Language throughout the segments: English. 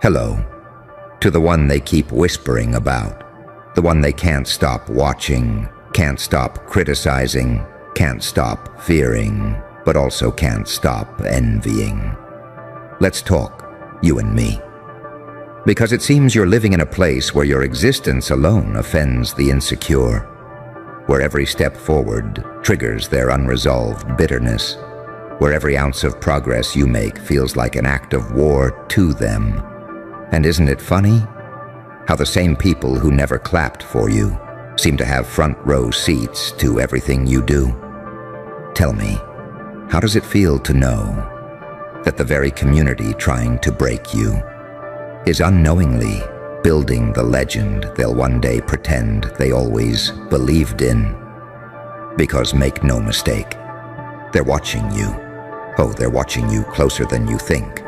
Hello, to the one they keep whispering about, the one they can't stop watching, can't stop criticizing, can't stop fearing, but also can't stop envying. Let's talk, you and me. Because it seems you're living in a place where your existence alone offends the insecure, where every step forward triggers their unresolved bitterness, where every ounce of progress you make feels like an act of war to them. And isn't it funny how the same people who never clapped for you seem to have front row seats to everything you do? Tell me, how does it feel to know that the very community trying to break you is unknowingly building the legend they'll one day pretend they always believed in? Because make no mistake, they're watching you. Oh, they're watching you closer than you think.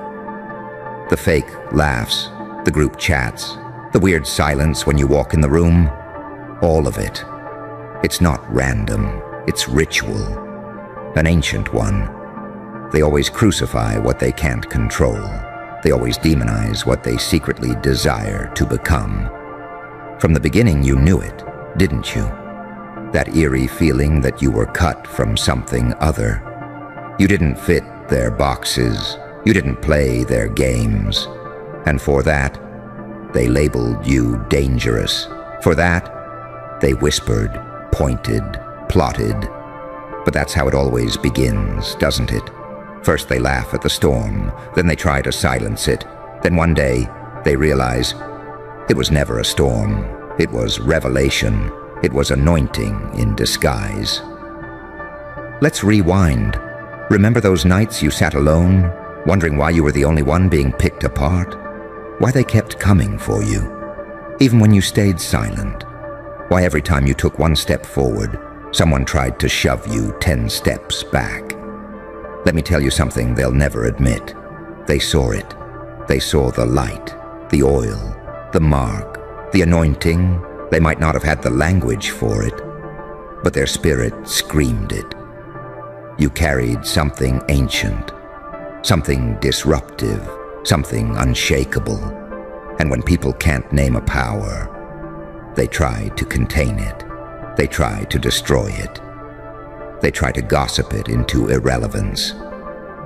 The fake laughs, the group chats, the weird silence when you walk in the room, all of it. It's not random, it's ritual, an ancient one. They always crucify what they can't control. They always demonize what they secretly desire to become. From the beginning you knew it, didn't you? That eerie feeling that you were cut from something other. You didn't fit their boxes. You didn't play their games. And for that, they labeled you dangerous. For that, they whispered, pointed, plotted. But that's how it always begins, doesn't it? First they laugh at the storm, then they try to silence it. Then one day, they realize it was never a storm. It was revelation. It was anointing in disguise. Let's rewind. Remember those nights you sat alone, wondering why you were the only one being picked apart? Why they kept coming for you, even when you stayed silent? Why every time you took one step forward, someone tried to shove you 10 steps back? Let me tell you something they'll never admit. They saw it. They saw the light, the oil, the mark, the anointing. They might not have had the language for it, but their spirit screamed it. You carried something ancient, something disruptive, something unshakable. And when people can't name a power, they try to contain it. They try to destroy it. They try to gossip it into irrelevance.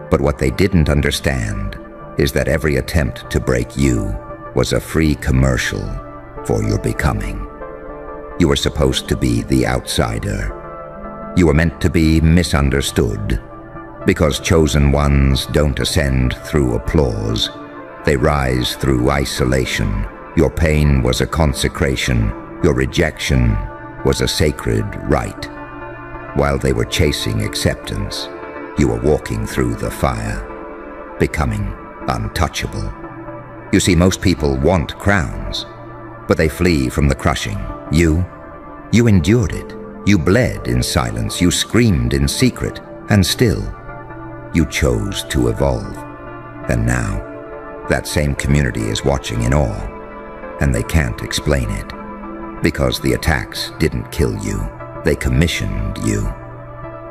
But what they didn't understand is that every attempt to break you was a free commercial for your becoming. You were supposed to be the outsider. You were meant to be misunderstood, because chosen ones don't ascend through applause. They rise through isolation. Your pain was a consecration. Your rejection was a sacred rite. While they were chasing acceptance, you were walking through the fire, becoming untouchable. You see, most people want crowns, but they flee from the crushing. You endured it. You bled in silence, you screamed in secret, and still, you chose to evolve. And now, that same community is watching in awe, and they can't explain it. Because the attacks didn't kill you, they commissioned you.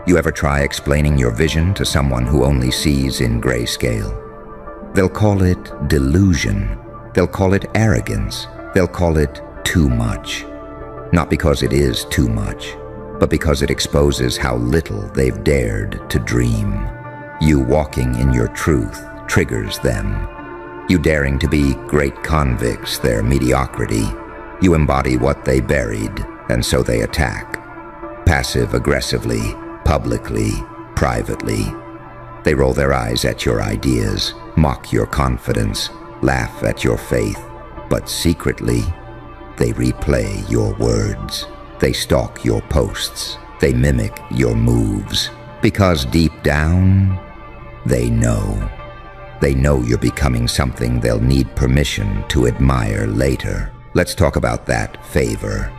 You ever try explaining your vision to someone who only sees in grayscale? They'll call it delusion. They'll call it arrogance. They'll call it too much. Not because it is too much, but because it exposes how little they've dared to dream. You walking in your truth triggers them. You daring to be great convicts their mediocrity. You embody what they buried, and so they attack. Passive-aggressively, publicly, privately. They roll their eyes at your ideas, mock your confidence, laugh at your faith, but secretly, they replay your words. They stalk your posts. They mimic your moves. Because deep down, they know. They know you're becoming something they'll need permission to admire later. Let's talk about that favor.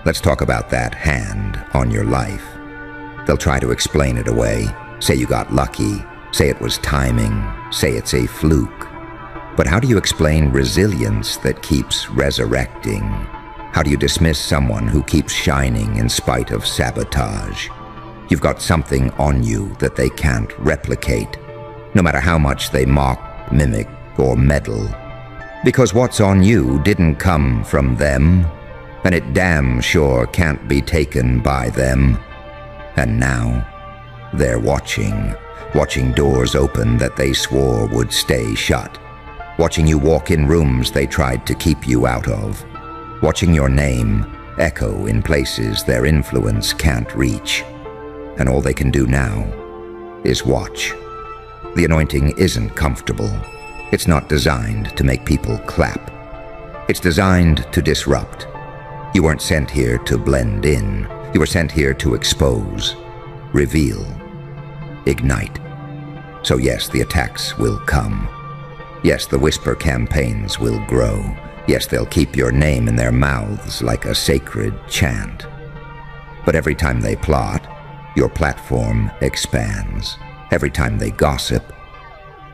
Let's talk about that hand on your life. They'll try to explain it away. Say you got lucky. Say it was timing. Say it's a fluke. But how do you explain resilience that keeps resurrecting? How do you dismiss someone who keeps shining in spite of sabotage? You've got something on you that they can't replicate. No matter how much they mock, mimic, or meddle, Because what's on you didn't come from them, and it damn sure can't be taken by them. And now, they're watching doors open that they swore would stay shut, watching you walk in rooms they tried to keep you out of, watching your name echo in places their influence can't reach. And all they can do now is watch. The anointing isn't comfortable. It's not designed to make people clap. It's designed to disrupt. You weren't sent here to blend in. You were sent here to expose, reveal, ignite. So yes, the attacks will come. Yes, the whisper campaigns will grow. Yes, they'll keep your name in their mouths like a sacred chant. But every time they plot, your platform expands. Every time they gossip,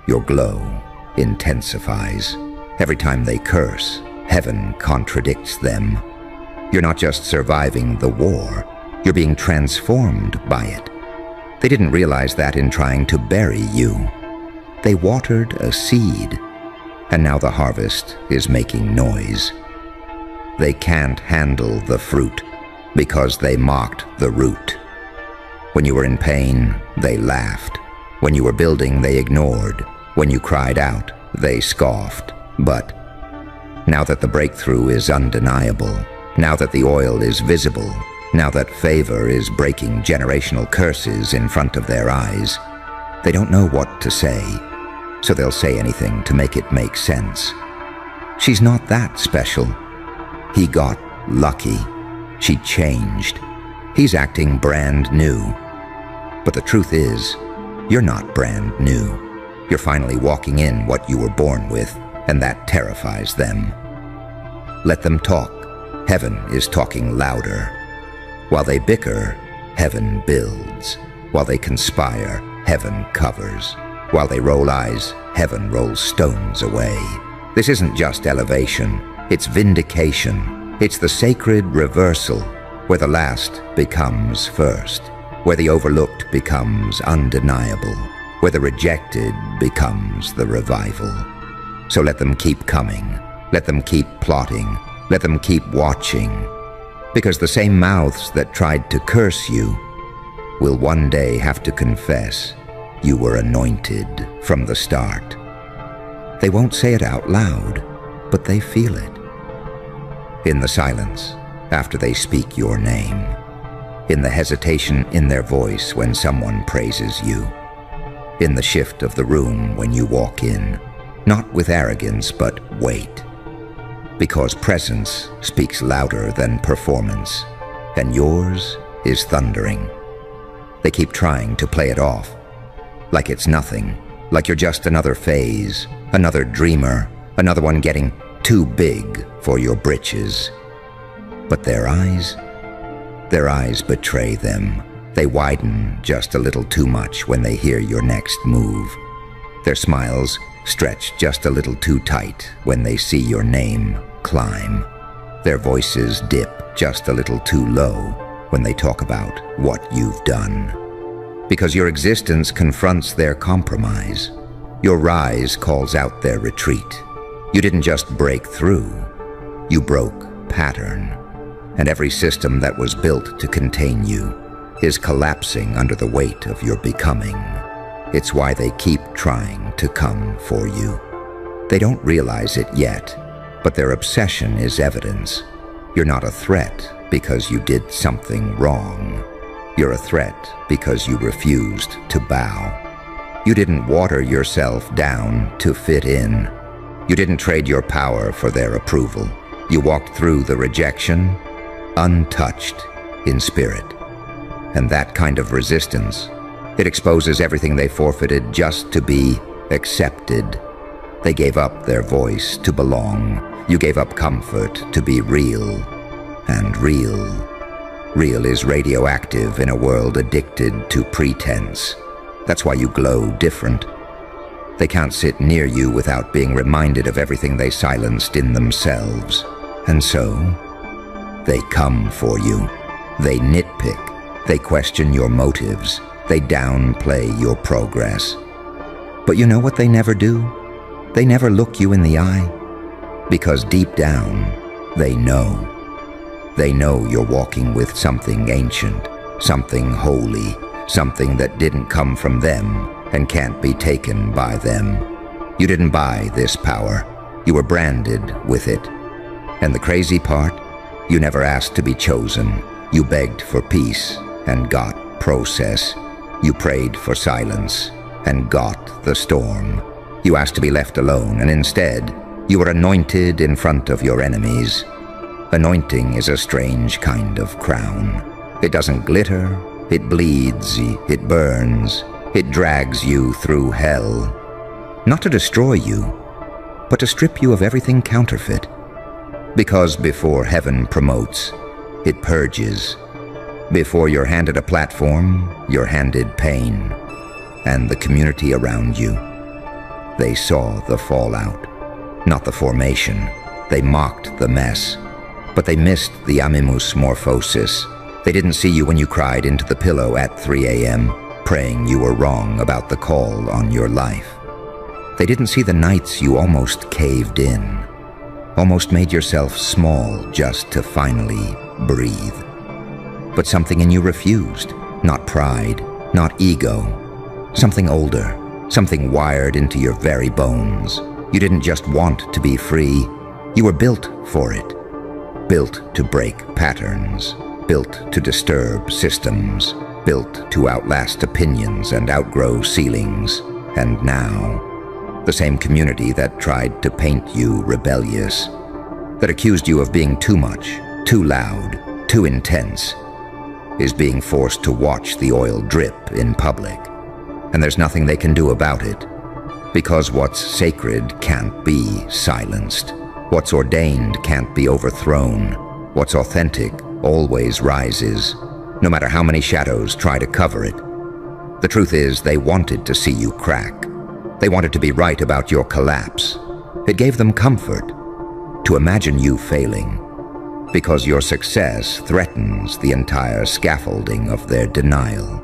your glow intensifies. Every time they curse, heaven contradicts them. You're not just surviving the war, you're being transformed by it. They didn't realize that in trying to bury you. They watered a seed, and now the harvest is making noise. They can't handle the fruit because they mocked the root. When you were in pain, they laughed. When you were building, they ignored. When you cried out, they scoffed. But now that the breakthrough is undeniable, now that the oil is visible, now that favor is breaking generational curses in front of their eyes, they don't know what to say, so they'll say anything to make it make sense. She's not that special. He got lucky. She changed. He's acting brand new. But the truth is, you're not brand new. You're finally walking in what you were born with, and that terrifies them. Let them talk. Heaven is talking louder. While they bicker, heaven builds. While they conspire, heaven covers. While they roll eyes, heaven rolls stones away. This isn't just elevation, it's vindication. It's the sacred reversal, where the last becomes first, where the overlooked becomes undeniable, where the rejected becomes the revival. So let them keep coming, let them keep plotting, let them keep watching, because the same mouths that tried to curse you will one day have to confess you were anointed from the start. They won't say it out loud, but they feel it. In the silence, after they speak your name. In the hesitation in their voice when someone praises you. In the shift of the room when you walk in, not with arrogance, but weight. Because presence speaks louder than performance, and yours is thundering. They keep trying to play it off, like it's nothing, like you're just another phase, another dreamer, another one getting too big for your britches. But their eyes betray them. They widen just a little too much when they hear your next move. Their smiles stretch just a little too tight when they see your name climb. Their voices dip just a little too low when they talk about what you've done. Because your existence confronts their compromise. Your rise calls out their retreat. You didn't just break through, you broke pattern. And every system that was built to contain you is collapsing under the weight of your becoming. It's why they keep trying to come for you. They don't realize it yet, but their obsession is evidence. You're not a threat because you did something wrong. You're a threat because you refused to bow. You didn't water yourself down to fit in. You didn't trade your power for their approval. You walked through the rejection untouched in spirit. And that kind of resistance, it exposes everything they forfeited just to be accepted. They gave up their voice to belong. You gave up comfort to be real. And real is radioactive in a world addicted to pretense. That's why you glow different. They can't sit near you without being reminded of everything they silenced in themselves. And so, they come for you. They nitpick. They question your motives. They downplay your progress. But you know what they never do? They never look you in the eye. Because deep down, they know. They know you're walking with something ancient, something holy, something that didn't come from them and can't be taken by them. You didn't buy this power. You were branded with it. And the crazy part, you never asked to be chosen. You begged for peace and got process. You prayed for silence and got the storm. You asked to be left alone, and instead, you were anointed in front of your enemies. Anointing is a strange kind of crown. It doesn't glitter, it bleeds, it burns, it drags you through hell. Not to destroy you, but to strip you of everything counterfeit. Because before heaven promotes, it purges. Before you're handed a platform, you're handed pain. And the community around you, they saw the fallout, not the formation. They mocked the mess, but they missed the animus morphosis. They didn't see you when you cried into the pillow at 3 a.m., praying you were wrong about the call on your life. They didn't see the nights you almost caved in, almost made yourself small just to finally breathe. But something in you refused, not pride, not ego, something older, something wired into your very bones. You didn't just want to be free, you were built for it. Built to break patterns, built to disturb systems, built to outlast opinions and outgrow ceilings. And now, the same community that tried to paint you rebellious, that accused you of being too much, too loud, too intense, is being forced to watch the oil drip in public. And there's nothing they can do about it, because what's sacred can't be silenced. What's ordained can't be overthrown. What's authentic always rises, no matter how many shadows try to cover it. The truth is, they wanted to see you crack. They wanted to be right about your collapse. It gave them comfort to imagine you failing, because your success threatens the entire scaffolding of their denial.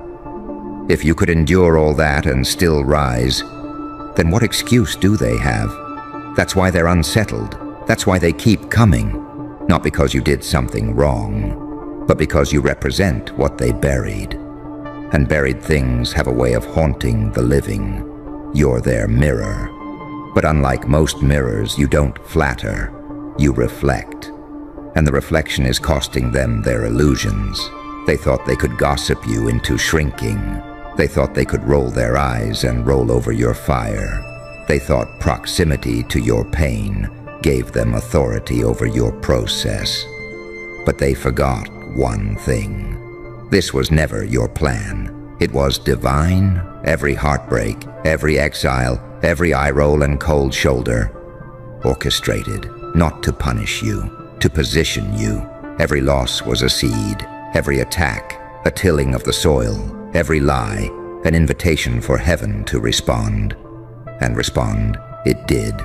If you could endure all that and still rise, then what excuse do they have? That's why they're unsettled. That's why they keep coming. Not because you did something wrong, but because you represent what they buried. And buried things have a way of haunting the living. You're their mirror. But unlike most mirrors, you don't flatter, you reflect. And the reflection is costing them their illusions. They thought they could gossip you into shrinking. They thought they could roll their eyes and roll over your fire. They thought proximity to your pain gave them authority over your process. But they forgot one thing. This was never your plan. It was divine. Every heartbreak, every exile, every eye roll and cold shoulder, orchestrated, not to punish you, to position you. Every loss was a seed, every attack, a tilling of the soil, every lie, an invitation for heaven to respond. And respond it did.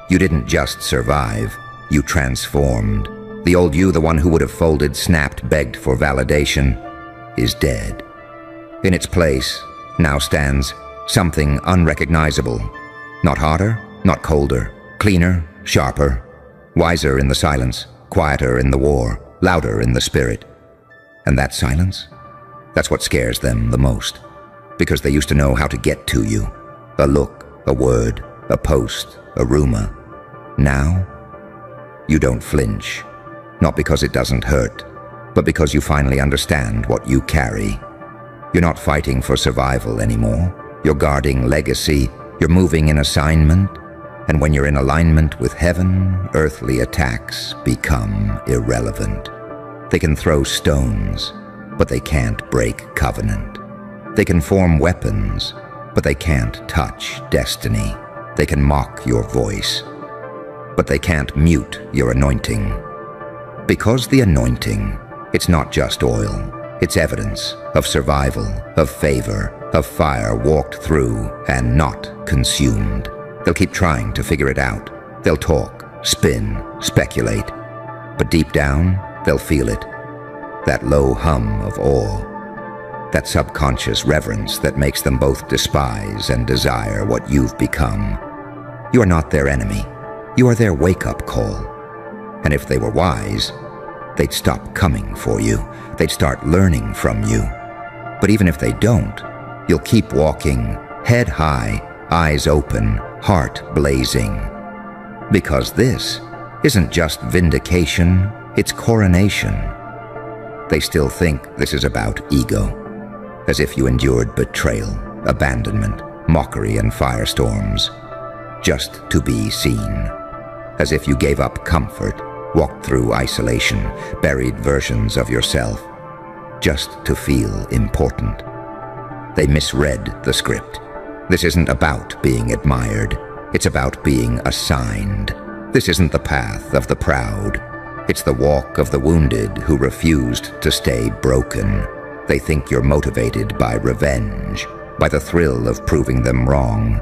You didn't just survive, you transformed. The old you, the one who would have folded, snapped, begged for validation, is dead. In its place now stands something unrecognizable. Not hotter, not colder, cleaner, sharper, wiser in the silence, quieter in the war, louder in the spirit. And that silence? That's what scares them the most, because they used to know how to get to you. A look, a word, a post, a rumor. Now, you don't flinch, not because it doesn't hurt, but because you finally understand what you carry. You're not fighting for survival anymore. You're guarding legacy. You're moving in assignment. And when you're in alignment with heaven, earthly attacks become irrelevant. They can throw stones, but they can't break covenant. They can form weapons, but they can't touch destiny. They can mock your voice, but they can't mute your anointing. Because the anointing, it's not just oil. It's evidence of survival, of favor, of fire walked through and not consumed. They'll keep trying to figure it out. They'll talk, spin, speculate. But deep down, they'll feel it. That low hum of awe. That subconscious reverence that makes them both despise and desire what you've become. You are not their enemy. You are their wake-up call. And if they were wise, they'd stop coming for you. They'd start learning from you. But even if they don't, you'll keep walking, head high, eyes open, heart blazing. Because this isn't just vindication, it's coronation. They still think this is about ego, as if you endured betrayal, abandonment, mockery, and firestorms, just to be seen. As if you gave up comfort, walked through isolation, buried versions of yourself, just to feel important. They misread the script. This isn't about being admired. It's about being assigned. This isn't the path of the proud. It's the walk of the wounded who refused to stay broken. They think you're motivated by revenge, by the thrill of proving them wrong.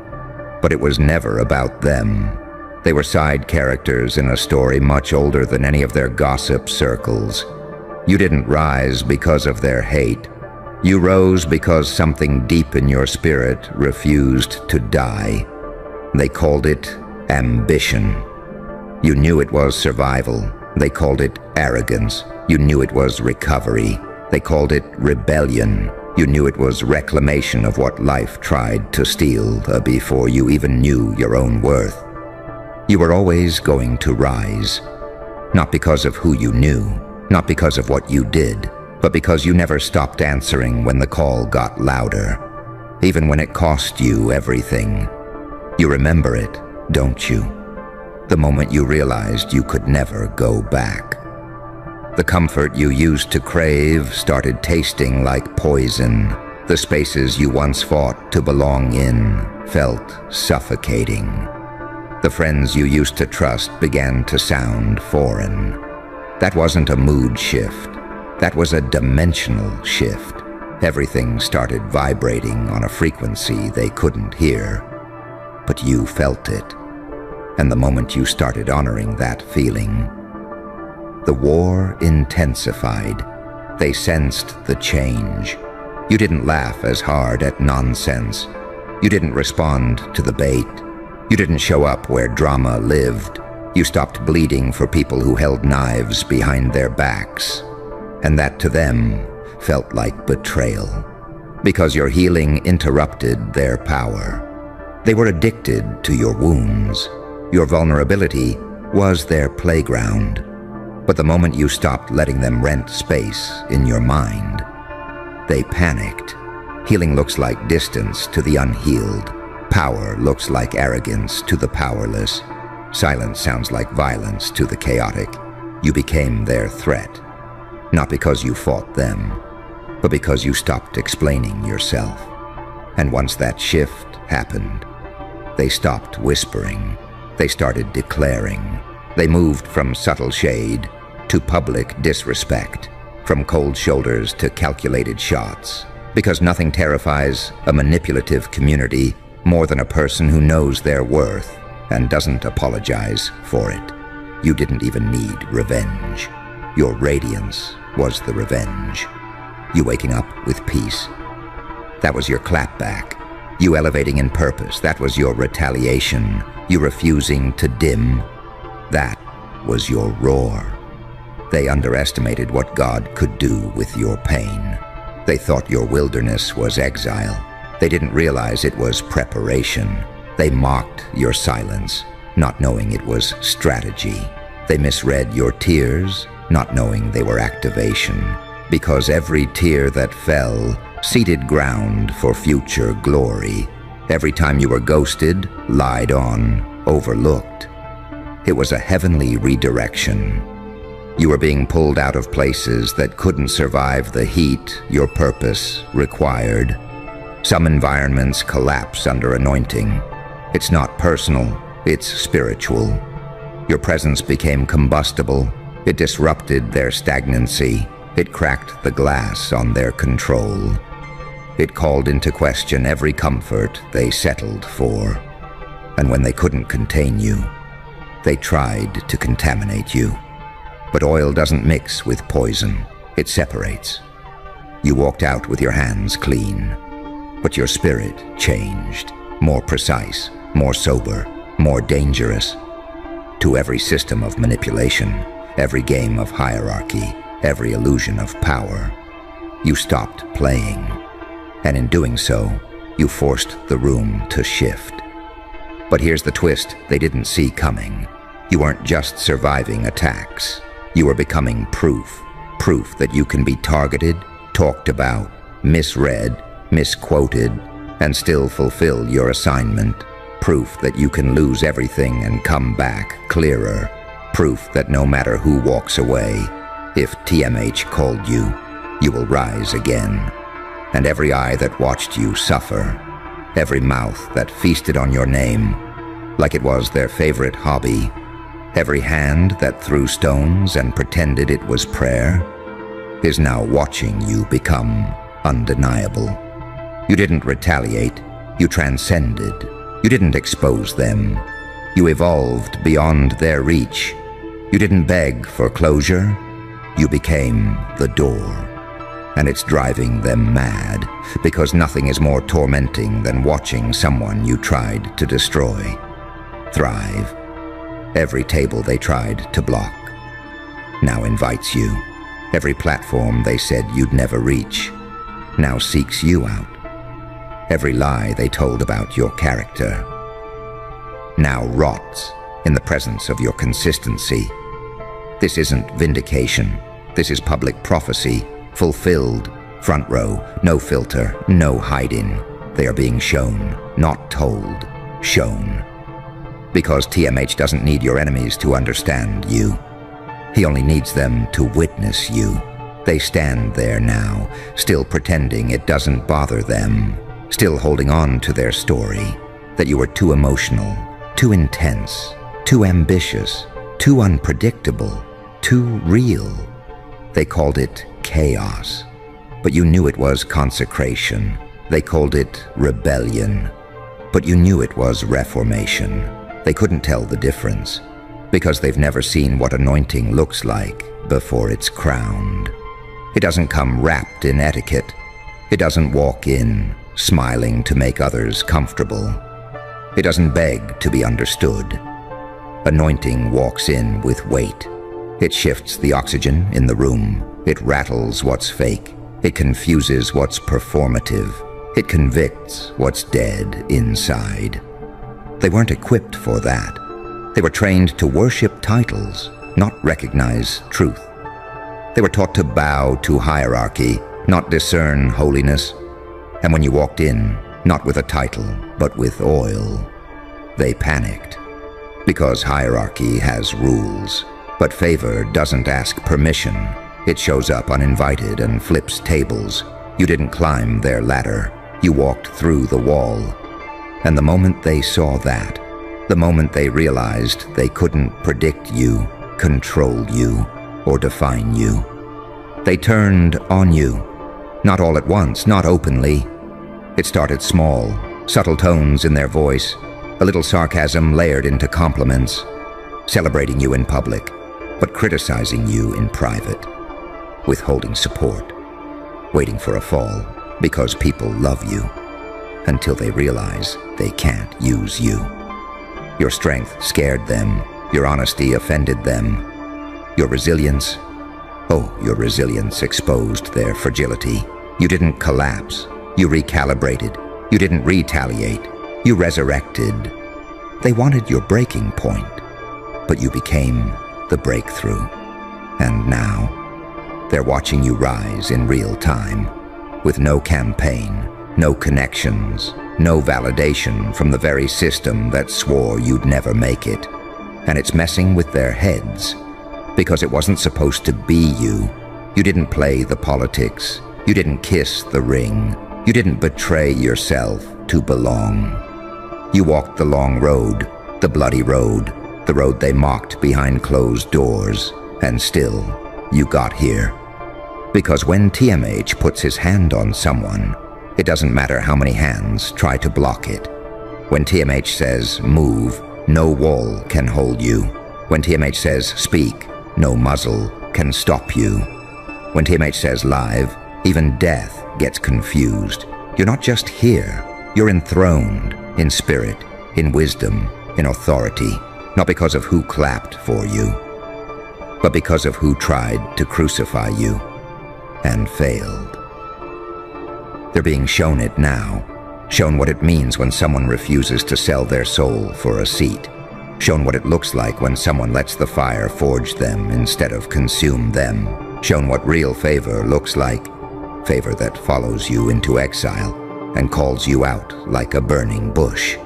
But it was never about them. They were side characters in a story much older than any of their gossip circles. You didn't rise because of their hate. You rose because something deep in your spirit refused to die. They called it ambition. You knew it was survival. They called it arrogance. You knew it was recovery. They called it rebellion. You knew it was reclamation of what life tried to steal before you even knew your own worth. You were always going to rise, not because of who you knew, not because of what you did, but because you never stopped answering when the call got louder, even when it cost you everything. You remember it, don't you? The moment you realized you could never go back. The comfort you used to crave started tasting like poison. The spaces you once fought to belong in felt suffocating. The friends you used to trust began to sound foreign. That wasn't a mood shift. That was a dimensional shift. Everything started vibrating on a frequency they couldn't hear. But you felt it. And the moment you started honoring that feeling, the war intensified. They sensed the change. You didn't laugh as hard at nonsense. You didn't respond to the bait. You didn't show up where drama lived. You stopped bleeding for people who held knives behind their backs. And that to them felt like betrayal, because your healing interrupted their power. They were addicted to your wounds. Your vulnerability was their playground. But the moment you stopped letting them rent space in your mind, they panicked. Healing looks like distance to the unhealed. Power looks like arrogance to the powerless. Silence sounds like violence to the chaotic. You became their threat, not because you fought them, but because you stopped explaining yourself. And once that shift happened, they stopped whispering. They started declaring. They moved from subtle shade to public disrespect, from cold shoulders to calculated shots, because nothing terrifies a manipulative community more than a person who knows their worth and doesn't apologize for it. You didn't even need revenge. Your radiance was the revenge. You waking up with peace. That was your clapback. You elevating in purpose. That was your retaliation. You refusing to dim. That was your roar. They underestimated what God could do with your pain. They thought your wilderness was exile. They didn't realize it was preparation. They mocked your silence, not knowing it was strategy. They misread your tears, not knowing they were activation. Because every tear that fell seeded ground for future glory. Every time you were ghosted, lied on, overlooked, it was a heavenly redirection. You were being pulled out of places that couldn't survive the heat your purpose required. Some environments collapse under anointing. It's not personal, it's spiritual. Your presence became combustible. It disrupted their stagnancy. It cracked the glass on their control. It called into question every comfort they settled for. And when they couldn't contain you, they tried to contaminate you. But oil doesn't mix with poison. It separates. You walked out with your hands clean, but your spirit changed. More precise, more sober, more dangerous. to every system of manipulation, every game of hierarchy, every illusion of power. You stopped playing, and in doing so, you forced the room to shift. But here's the twist they didn't see coming. You weren't just surviving attacks. You were becoming proof that you can be targeted, talked about, misread, misquoted, and still fulfill your assignment. Proof that you can lose everything and come back clearer. Proof that no matter who walks away, if TMH called you, you will rise again. And every eye that watched you suffer, every mouth that feasted on your name like it was their favorite hobby, every hand that threw stones and pretended it was prayer, is now watching you become undeniable. You didn't retaliate, you transcended. You didn't expose them. You evolved beyond their reach. You didn't beg for closure. You became the door. And it's driving them mad, because nothing is more tormenting than watching someone you tried to destroy thrive. Every table they tried to block now invites you. Every platform they said you'd never reach now seeks you out. Every lie they told about your character now rots in the presence of your consistency. This isn't vindication. This is public prophecy, fulfilled, front row, no filter, no hiding. They are being shown, not told, shown. Because TMH doesn't need your enemies to understand you. He only needs them to witness you. They stand there now, still pretending it doesn't bother them, still holding on to their story, that you were too emotional, too intense, too ambitious, too unpredictable, too real. They called it chaos, but you knew it was consecration. They called it rebellion, but you knew it was reformation. They couldn't tell the difference, because they've never seen what anointing looks like before it's crowned. It doesn't come wrapped in etiquette. It doesn't walk in, smiling to make others comfortable. It doesn't beg to be understood. Anointing walks in with weight. It shifts the oxygen in the room. It rattles what's fake. It confuses what's performative. It convicts what's dead inside. They weren't equipped for that. They were trained to worship titles, not recognize truth. They were taught to bow to hierarchy, not discern holiness. And when you walked in, not with a title, but with oil, they panicked. Because hierarchy has rules, but favor doesn't ask permission. It shows up uninvited and flips tables. You didn't climb their ladder. You walked through the wall. And the moment they saw that, the moment they realized they couldn't predict you, control you, or define you, they turned on you. Not all at once, not openly. It started small, subtle tones in their voice, a little sarcasm layered into compliments, celebrating you in public, but criticizing you in private, withholding support, waiting for a fall because people love you, until they realize they can't use you. Your strength scared them. Your honesty offended them. Your resilience, your resilience exposed their fragility. You didn't collapse. You recalibrated. You didn't retaliate. You resurrected. They wanted your breaking point, but you became the breakthrough. And now, they're watching you rise in real time, with no campaign, no connections, no validation from the very system that swore you'd never make it. And it's messing with their heads, because it wasn't supposed to be you. You didn't play the politics. You didn't kiss the ring. You didn't betray yourself to belong. You walked the long road, the bloody road, the road they mocked behind closed doors, and still, you got here. Because when TMH puts his hand on someone, it doesn't matter how many hands try to block it. When TMH says, move, no wall can hold you. When TMH says, speak, no muzzle can stop you. When TMH says live, even death gets confused. You're not just here, you're enthroned in spirit, in wisdom, in authority. not because of who clapped for you, but because of who tried to crucify you and failed. They're being shown it now, shown what it means when someone refuses to sell their soul for a seat, shown what it looks like when someone lets the fire forge them instead of consume them, shown what real favor looks like, favor that follows you into exile and calls you out like a burning bush.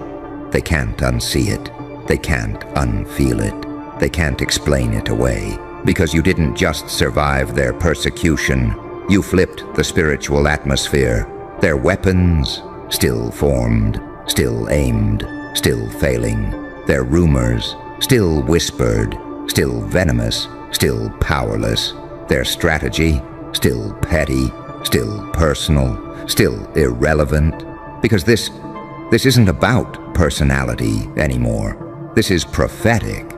They can't unsee it. They can't unfeel it. They can't explain it away, because you didn't just survive their persecution. You flipped the spiritual atmosphere. Their weapons, still formed, still aimed, still failing. Their rumors, still whispered, still venomous, still powerless. Their strategy, still petty, still personal, still irrelevant. Because this isn't about personality anymore. This is prophetic.